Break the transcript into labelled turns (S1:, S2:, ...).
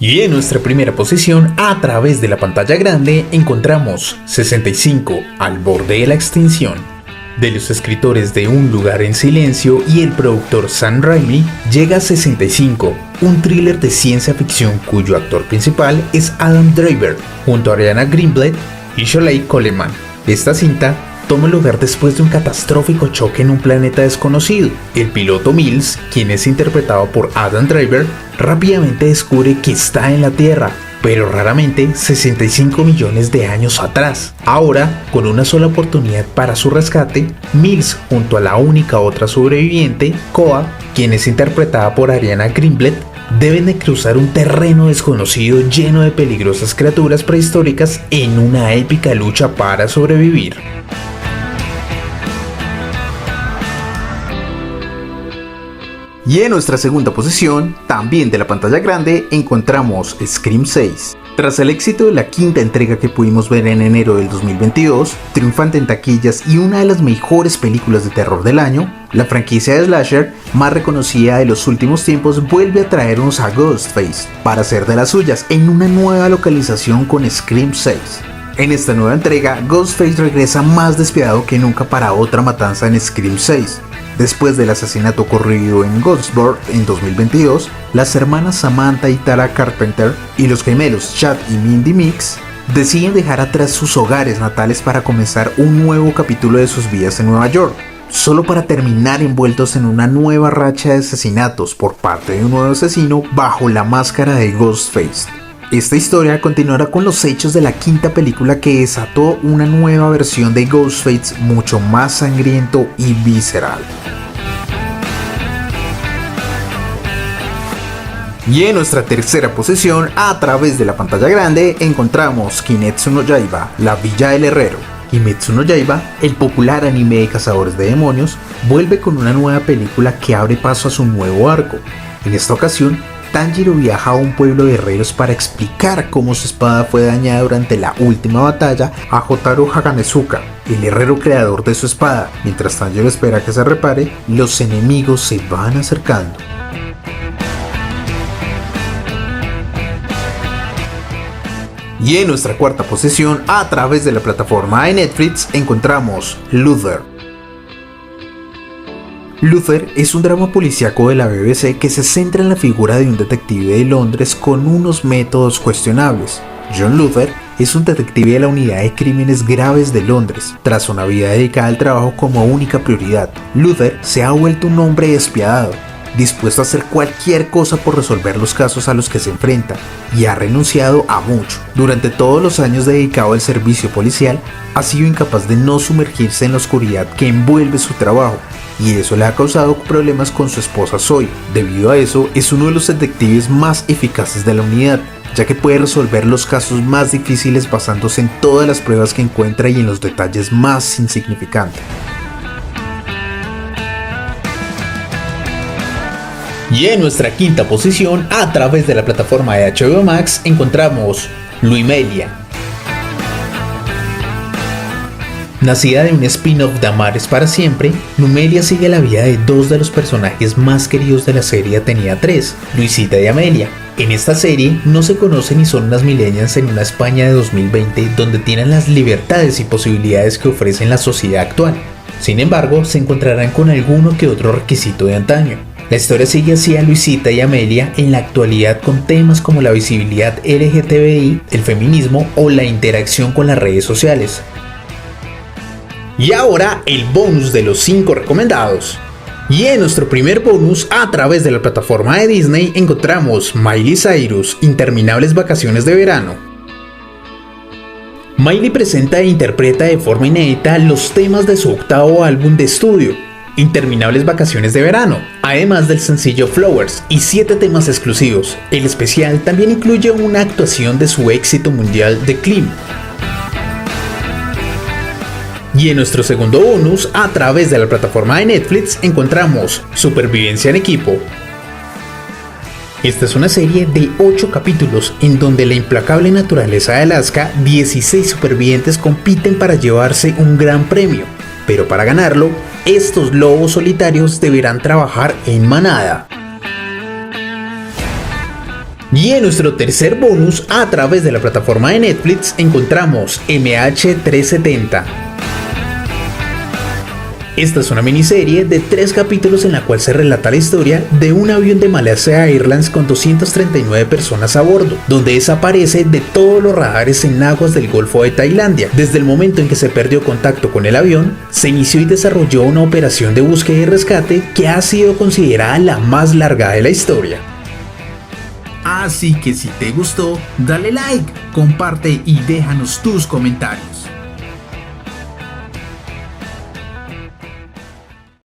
S1: Y en nuestra primera posición, a través de la pantalla grande, encontramos 65, al borde de la extinción. De los escritores de Un lugar en silencio y el productor Sam Raimi, llega 65, un thriller de ciencia ficción cuyo actor principal es Adam Driver, junto a Ariana Greenblatt y Shelley Coleman. Esta cinta toma lugar después de un catastrófico choque en un planeta desconocido. El piloto Mills, quien es interpretado por Adam Driver, rápidamente descubre que está en la Tierra, pero raramente 65 millones de años atrás. Ahora, con una sola oportunidad para su rescate, Mills, junto a la única otra sobreviviente, Koa, quien es interpretada por Ariana Greenblatt, deben de cruzar un terreno desconocido lleno de peligrosas criaturas prehistóricas en una épica lucha para sobrevivir. Y en nuestra segunda posición, también de la pantalla grande, encontramos Scream 6. Tras el éxito de la quinta entrega que pudimos ver en enero del 2022, triunfante en taquillas y una de las mejores películas de terror del año, la franquicia de slasher más reconocida de los últimos tiempos vuelve a traernos a Ghostface para hacer de las suyas en una nueva localización con Scream 6. En esta nueva entrega, Ghostface regresa más despiadado que nunca para otra matanza en Scream 6. Después del asesinato ocurrido en Ghostburg en 2022, las hermanas Samantha y Tara Carpenter y los gemelos Chad y Mindy Mix deciden dejar atrás sus hogares natales para comenzar un nuevo capítulo de sus vidas en Nueva York, solo para terminar envueltos en una nueva racha de asesinatos por parte de un nuevo asesino bajo la máscara de Ghostface. Esta historia continuará con los hechos de la quinta película que desató una nueva versión de Ghostface mucho más sangriento y visceral. Y en nuestra tercera posición, a través de la pantalla grande, encontramos Kimetsu no Yaiba, la Villa del Herrero. Kimetsu no Yaiba, el popular anime de cazadores de demonios, vuelve con una nueva película que abre paso a su nuevo arco. En esta ocasión, Tanjiro viaja a un pueblo de herreros para explicar cómo su espada fue dañada durante la última batalla a Hotaru Haganezuka, el herrero creador de su espada. Mientras Tanjiro espera que se repare, los enemigos se van acercando. Y en nuestra cuarta posición, a través de la plataforma de Netflix, encontramos Luther. Luther es un drama policíaco de la BBC que se centra en la figura de un detective de Londres con unos métodos cuestionables. John Luther es un detective de la Unidad de Crímenes Graves de Londres. Tras una vida dedicada al trabajo como única prioridad, Luther se ha vuelto un hombre despiadado, dispuesto a hacer cualquier cosa por resolver los casos a los que se enfrenta, y ha renunciado a mucho. Durante todos los años dedicado al servicio policial, ha sido incapaz de no sumergirse en la oscuridad que envuelve su trabajo, y eso le ha causado problemas con su esposa Zoe. Debido a eso, es uno de los detectives más eficaces de la unidad, ya que puede resolver los casos más difíciles basándose en todas las pruebas que encuentra y en los detalles más insignificantes. Y en nuestra quinta posición, a través de la plataforma de HBO Max, encontramos Luimelia. Nacida de un spin-off de Amares para siempre, Lumelia sigue la vida de dos de los personajes más queridos de la serie Tenía 3, Luisita y Amelia. En esta serie no se conocen y son unas millennials en una España de 2020 donde tienen las libertades y posibilidades que ofrecen la sociedad actual. Sin embargo, se encontrarán con alguno que otro requisito de antaño. La historia sigue así a Luisita y Amelia en la actualidad con temas como la visibilidad LGTBI, el feminismo o la interacción con las redes sociales. Y ahora el bonus de los 5 recomendados. Y en nuestro primer bonus, a través de la plataforma de Disney, encontramos Miley Cyrus, Interminables Vacaciones de Verano. Miley presenta e interpreta de forma inédita los temas de su octavo álbum de estudio, Interminables Vacaciones de Verano, además del sencillo Flowers y 7 temas exclusivos. El especial también incluye una actuación de su éxito mundial The Climb. Y en nuestro segundo bonus, a través de la plataforma de Netflix, encontramos Supervivencia en Equipo. Esta es una serie de 8 capítulos en donde la implacable naturaleza de Alaska, 16 supervivientes compiten para llevarse un gran premio. Pero para ganarlo, estos lobos solitarios deberán trabajar en manada. Y en nuestro tercer bonus, a través de la plataforma de Netflix, encontramos MH370. Esta es una miniserie de 3 capítulos en la cual se relata la historia de un avión de Malaysia Airlines con 239 personas a bordo, donde desaparece de todos los radares en aguas del Golfo de Tailandia. Desde el momento en que se perdió contacto con el avión, se inició y desarrolló una operación de búsqueda y rescate que ha sido considerada la más larga de la historia. Así que si te gustó, dale like, comparte y déjanos tus comentarios.